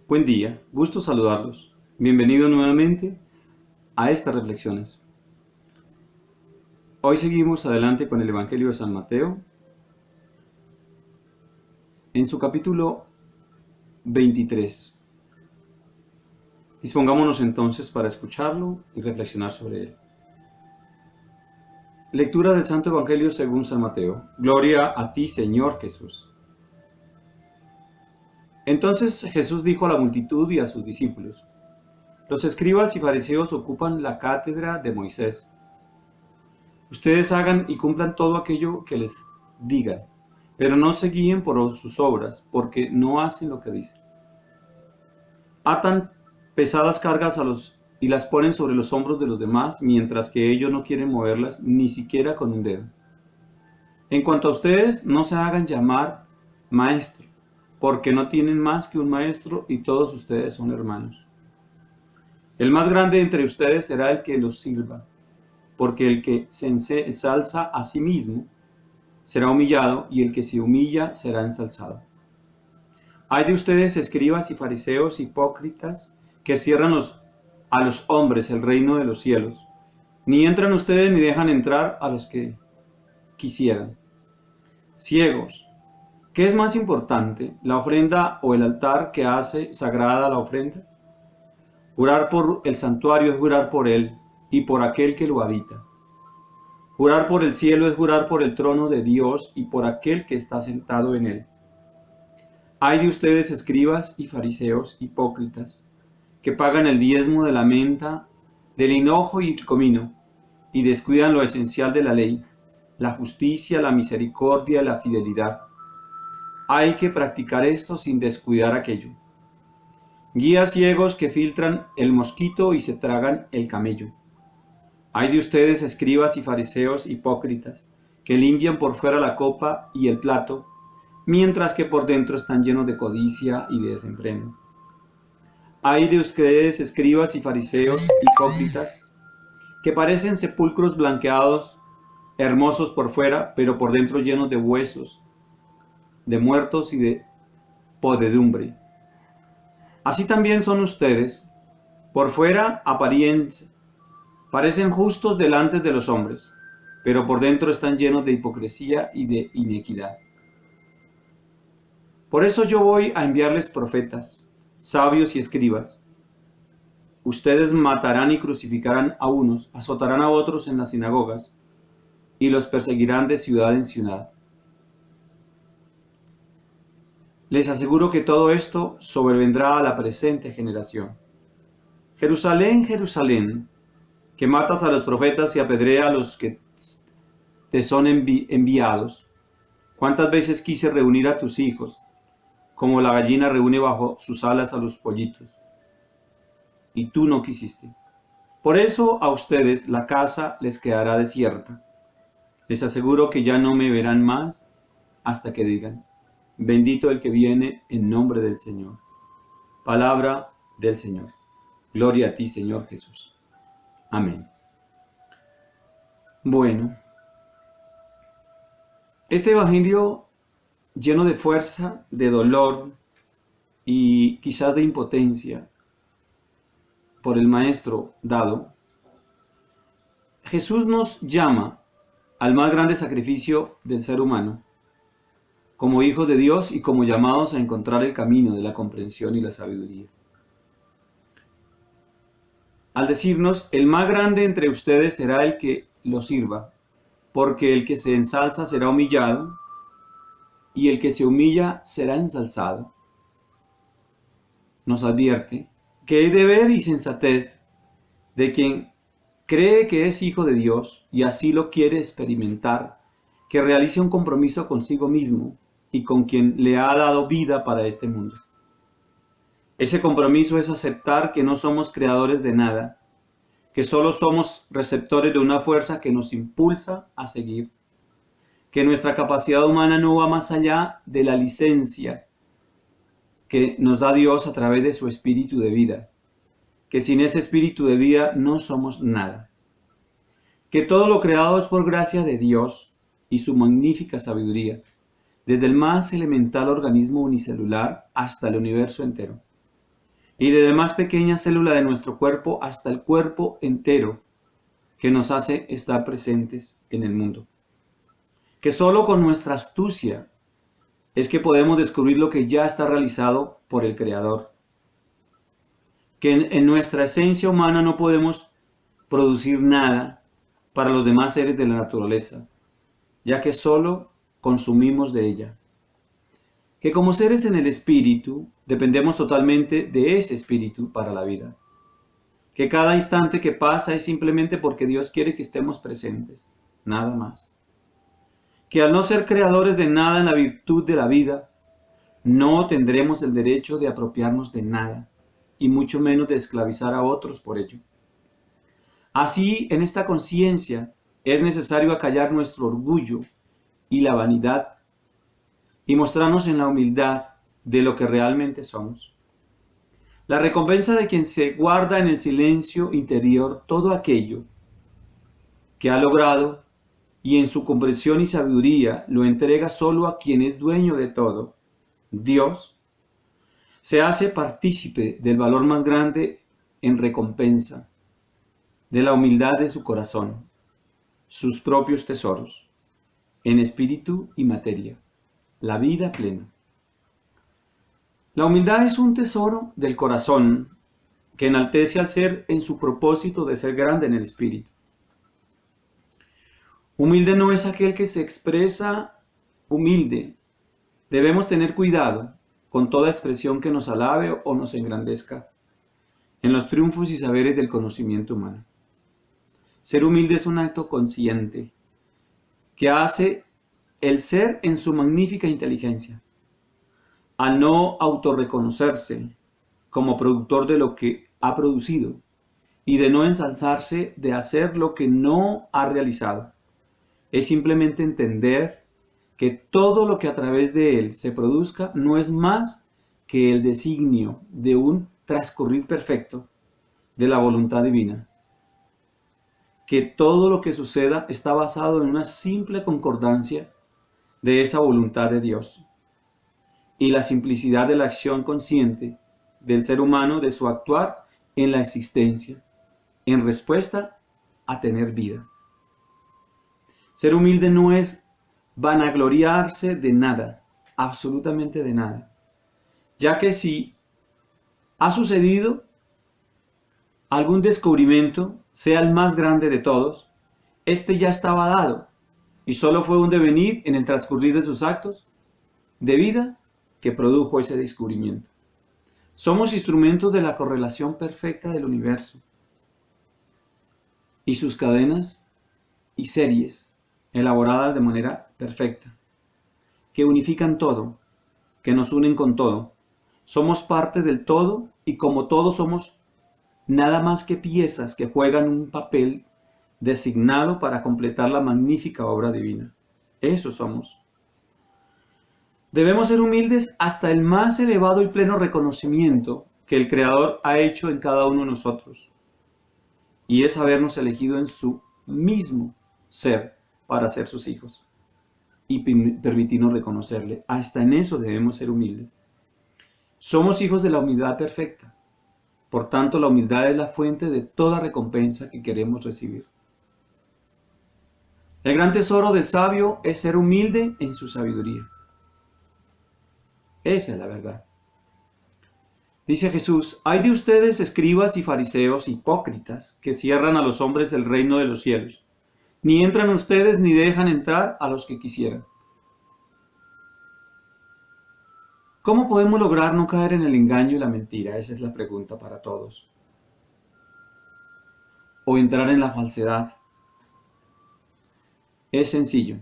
Buen día, gusto saludarlos. Bienvenidos nuevamente a estas reflexiones. Hoy seguimos adelante con el Evangelio de San Mateo, en su capítulo 23. Dispongámonos entonces para escucharlo y reflexionar sobre él. Lectura del Santo Evangelio según San Mateo. Gloria a ti, Señor Jesús. Entonces Jesús dijo a la multitud y a sus discípulos: Los escribas y fariseos ocupan la cátedra de Moisés. Ustedes hagan y cumplan todo aquello que les digan, pero no se guíen por sus obras, porque no hacen lo que dicen. Atan pesadas cargas y las ponen sobre los hombros de los demás, mientras que ellos no quieren moverlas ni siquiera con un dedo. En cuanto a ustedes, no se hagan llamar maestro, porque no tienen más que un maestro y todos ustedes son hermanos. El más grande entre ustedes será el que los sirva, porque el que se ensalza a sí mismo será humillado, y el que se humilla será ensalzado. Hay de ustedes, escribas y fariseos hipócritas, que cierran a los hombres el reino de los cielos. Ni entran ustedes ni dejan entrar a los que quisieran. Ciegos, ¿qué es más importante, la ofrenda o el altar que hace sagrada la ofrenda? Jurar por el santuario es jurar por él y por aquel que lo habita. Jurar por el cielo es jurar por el trono de Dios y por aquel que está sentado en él. Hay de ustedes, escribas y fariseos hipócritas, que pagan el diezmo de la menta, del hinojo y el comino, y descuidan lo esencial de la ley, la justicia, la misericordia y la fidelidad. Hay que practicar esto sin descuidar aquello. Guías ciegos que filtran el mosquito y se tragan el camello. Hay de ustedes, escribas y fariseos hipócritas, que limpian por fuera la copa y el plato, mientras que por dentro están llenos de codicia y de desenfreno. Hay de ustedes, escribas y fariseos hipócritas, que parecen sepulcros blanqueados, hermosos por fuera, pero por dentro llenos de huesos, de muertos y de podredumbre. Así también son ustedes, por fuera apariencia, parecen justos delante de los hombres, pero por dentro están llenos de hipocresía y de iniquidad. Por eso yo voy a enviarles profetas, sabios y escribas. Ustedes matarán y crucificarán a unos, azotarán a otros en las sinagogas, y los perseguirán de ciudad en ciudad. Les aseguro que todo esto sobrevendrá a la presente generación. Jerusalén, Jerusalén, que matas a los profetas y apedreas a los que te son enviados. ¿Cuántas veces quise reunir a tus hijos, como la gallina reúne bajo sus alas a los pollitos? Y tú no quisiste. Por eso a ustedes la casa les quedará desierta. Les aseguro que ya no me verán más hasta que digan: bendito el que viene en nombre del Señor. Palabra del Señor. Gloria a ti, Señor Jesús. Amén. Bueno, este evangelio lleno de fuerza, de dolor y quizás de impotencia por el maestro dado, Jesús nos llama al más grande sacrificio del ser humano, como hijos de Dios y como llamados a encontrar el camino de la comprensión y la sabiduría. Al decirnos: el más grande entre ustedes será el que lo sirva, porque el que se ensalza será humillado, y el que se humilla será ensalzado. Nos advierte que hay deber y sensatez de quien cree que es hijo de Dios y así lo quiere experimentar, que realice un compromiso consigo mismo y con quien le ha dado vida para este mundo. Ese compromiso es aceptar que no somos creadores de nada, que solo somos receptores de una fuerza que nos impulsa a seguir, que nuestra capacidad humana no va más allá de la licencia que nos da Dios a través de su espíritu de vida, que sin ese espíritu de vida no somos nada, que todo lo creado es por gracia de Dios y su magnífica sabiduría, desde el más elemental organismo unicelular hasta el universo entero. y desde la más pequeña célula de nuestro cuerpo hasta el cuerpo entero que nos hace estar presentes en el mundo. Que solo con nuestra astucia es que podemos descubrir lo que ya está realizado por el Creador. Que en nuestra esencia humana no podemos producir nada para los demás seres de la naturaleza, ya que solo consumimos de ella. Que como seres en el espíritu, dependemos totalmente de ese espíritu para la vida. Que cada instante que pasa es simplemente porque Dios quiere que estemos presentes, nada más. Que al no ser creadores de nada en la virtud de la vida, no tendremos el derecho de apropiarnos de nada, y mucho menos de esclavizar a otros por ello. Así, en esta conciencia, es necesario acallar nuestro orgullo y la vanidad, y mostrarnos en la humildad de lo que realmente somos. La recompensa de quien se guarda en el silencio interior todo aquello que ha logrado y en su comprensión y sabiduría lo entrega solo a quien es dueño de todo, Dios, se hace partícipe del valor más grande en recompensa, de la humildad de su corazón, sus propios tesoros, en espíritu y materia, la vida plena. La humildad es un tesoro del corazón que enaltece al ser en su propósito de ser grande en el espíritu. Humilde no es aquel que se expresa humilde. Debemos tener cuidado con toda expresión que nos alabe o nos engrandezca en los triunfos y saberes del conocimiento humano. Ser humilde es un acto consciente que hace el ser en su magnífica inteligencia, al no autorreconocerse como productor de lo que ha producido y de no ensalzarse de hacer lo que no ha realizado. Es simplemente entender que todo lo que a través de él se produzca no es más que el designio de un transcurrir perfecto de la voluntad divina. Que todo lo que suceda está basado en una simple concordancia de esa voluntad de Dios y la simplicidad de la acción consciente del ser humano de su actuar en la existencia, en respuesta a tener vida. Ser humilde no es vanagloriarse de nada, absolutamente de nada, ya que si ha sucedido algún descubrimiento, sea el más grande de todos, este ya estaba dado y solo fue un devenir en el transcurrir de sus actos de vida que produjo ese descubrimiento. Somos instrumentos de la correlación perfecta del universo y sus cadenas y series elaboradas de manera perfecta, que unifican todo, que nos unen con todo. Somos parte del todo y como todo somos nada más que piezas que juegan un papel designado para completar la magnífica obra divina. Eso somos. Debemos ser humildes hasta el más elevado y pleno reconocimiento que el Creador ha hecho en cada uno de nosotros, y es habernos elegido en su mismo ser para ser sus hijos y permitirnos reconocerle. Hasta en eso debemos ser humildes. Somos hijos de la humildad perfecta. Por tanto, la humildad es la fuente de toda recompensa que queremos recibir. El gran tesoro del sabio es ser humilde en su sabiduría. Esa es la verdad. Dice Jesús: «Ay de ustedes, escribas y fariseos hipócritas, que cierran a los hombres el reino de los cielos. Ni entran ustedes ni dejan entrar a los que quisieran». ¿Cómo podemos lograr no caer en el engaño y la mentira? Esa es la pregunta para todos. O entrar en la falsedad. Es sencillo.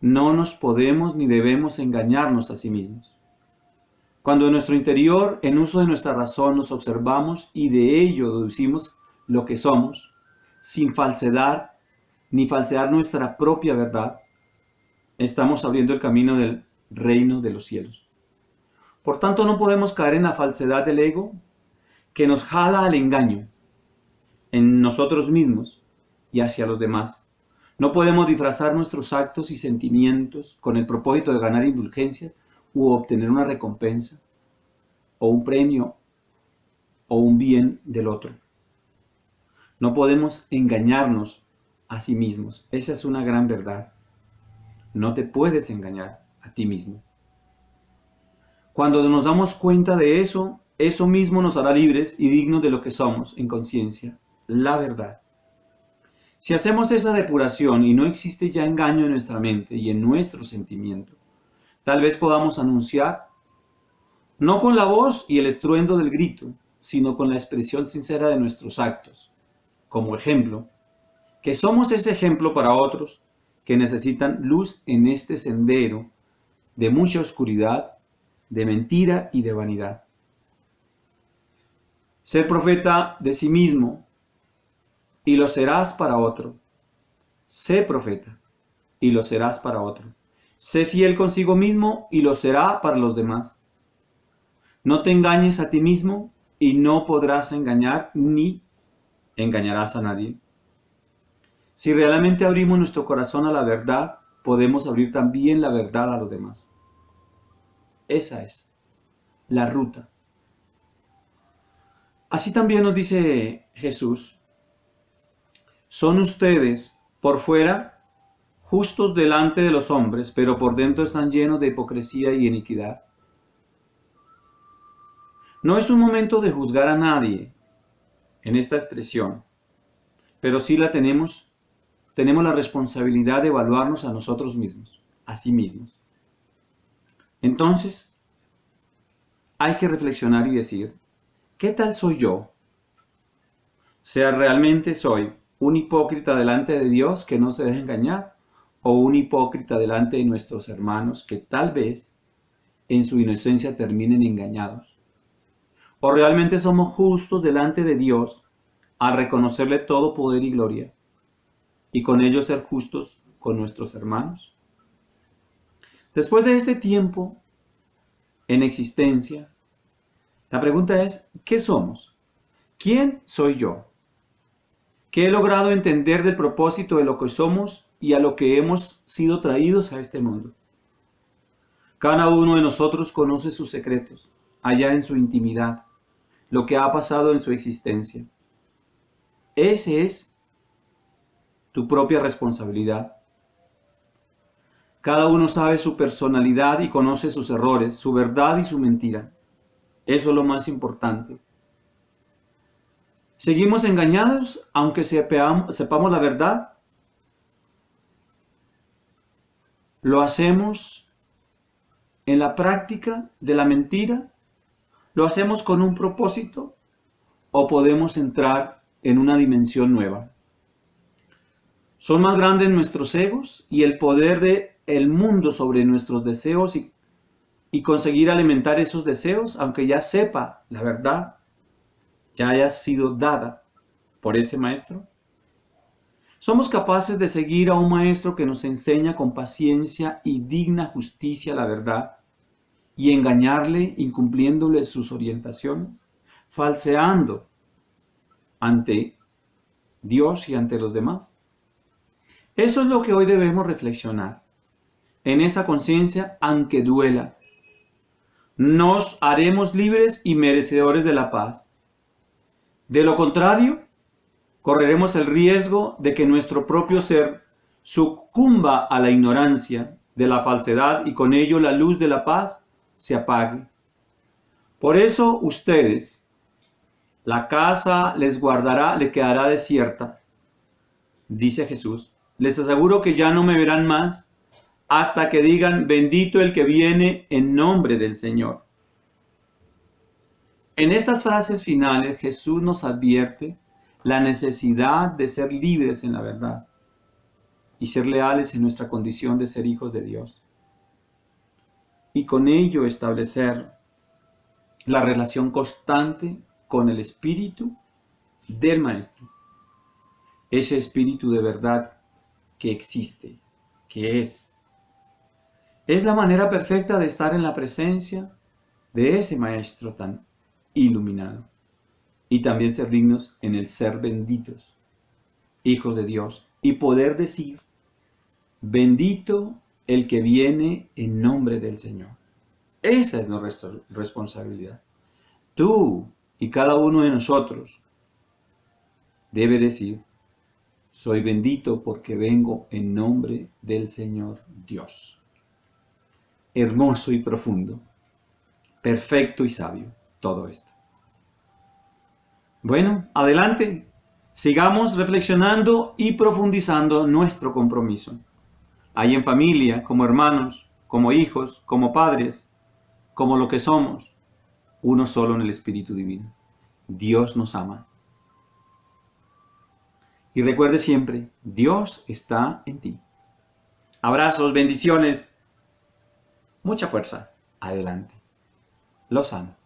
No nos podemos ni debemos engañarnos a sí mismos. Cuando en nuestro interior, en uso de nuestra razón, nos observamos y de ello deducimos lo que somos, sin falsedad ni falsear nuestra propia verdad, estamos abriendo el camino del reino de los cielos. Por tanto, no podemos caer en la falsedad del ego que nos jala al engaño en nosotros mismos y hacia los demás. No podemos disfrazar nuestros actos y sentimientos con el propósito de ganar indulgencias u obtener una recompensa o un premio o un bien del otro. No podemos engañarnos a sí mismos. Esa es una gran verdad. No te puedes engañar a ti mismo. Cuando nos damos cuenta de eso, eso mismo nos hará libres y dignos de lo que somos en conciencia, la verdad. Si hacemos esa depuración y no existe ya engaño en nuestra mente y en nuestro sentimiento, tal vez podamos anunciar, no con la voz y el estruendo del grito, sino con la expresión sincera de nuestros actos, como ejemplo, que somos ese ejemplo para otros que necesitan luz en este sendero de mucha oscuridad, de mentira y de vanidad. Ser profeta de sí mismo y lo serás para otro. Sé profeta y lo serás para otro. Sé fiel consigo mismo y lo será para los demás. No te engañes a ti mismo y no podrás engañar ni engañarás a nadie. Si realmente abrimos nuestro corazón a la verdad, podemos abrir también la verdad a los demás. Esa es la ruta. Así también nos dice Jesús, son ustedes por fuera justos delante de los hombres, pero por dentro están llenos de hipocresía y iniquidad. No es un momento de juzgar a nadie en esta expresión, pero sí tenemos la responsabilidad de evaluarnos a nosotros mismos, a sí mismos. Entonces, hay que reflexionar y decir, ¿qué tal soy yo? ¿Sea realmente soy un hipócrita delante de Dios que no se deja engañar? ¿O un hipócrita delante de nuestros hermanos que tal vez en su inocencia terminen engañados? ¿O realmente somos justos delante de Dios al reconocerle todo poder y gloria y con ello ser justos con nuestros hermanos? Después de este tiempo en existencia, la pregunta es, ¿qué somos? ¿Quién soy yo? ¿Qué he logrado entender del propósito de lo que somos y a lo que hemos sido traídos a este mundo? Cada uno de nosotros conoce sus secretos, allá en su intimidad, lo que ha pasado en su existencia. Ese es tu propia responsabilidad. Cada uno sabe su personalidad y conoce sus errores, su verdad y su mentira. Eso es lo más importante. ¿Seguimos engañados aunque sepamos la verdad? ¿Lo hacemos en la práctica de la mentira? ¿Lo hacemos con un propósito? ¿O podemos entrar en una dimensión nueva? ¿Son más grandes nuestros egos y el poder del mundo sobre nuestros deseos y conseguir alimentar esos deseos, aunque ya sepa la verdad, ya haya sido dada por ese maestro? ¿Somos capaces de seguir a un maestro que nos enseña con paciencia y digna justicia la verdad y engañarle incumpliéndole sus orientaciones, falseando ante Dios y ante los demás? Eso es lo que hoy debemos reflexionar. En esa conciencia, aunque duela, nos haremos libres y merecedores de la paz. De lo contrario, correremos el riesgo de que nuestro propio ser sucumba a la ignorancia de la falsedad y con ello la luz de la paz se apague. Por eso ustedes, la casa les quedará desierta, dice Jesús. Les aseguro que ya no me verán más hasta que digan, bendito el que viene en nombre del Señor. En estas frases finales Jesús nos advierte la necesidad de ser libres en la verdad y ser leales en nuestra condición de ser hijos de Dios. Y con ello establecer la relación constante con el Espíritu del Maestro. Ese Espíritu de verdad que existe, que es. Es la manera perfecta de estar en la presencia de ese Maestro tan iluminado. Y también ser dignos en el ser benditos, hijos de Dios, y poder decir, bendito el que viene en nombre del Señor. Esa es nuestra responsabilidad. Tú Y cada uno de nosotros debe decir, soy bendito porque vengo en nombre del Señor Dios. Hermoso y profundo, perfecto y sabio, todo esto. Bueno, adelante, sigamos reflexionando y profundizando nuestro compromiso. Ahí en familia, como hermanos, como hijos, como padres, como lo que somos, uno solo en el Espíritu Divino. Dios nos ama. Y recuerde siempre, Dios está en ti. Abrazos, bendiciones, mucha fuerza. Adelante. Los amo.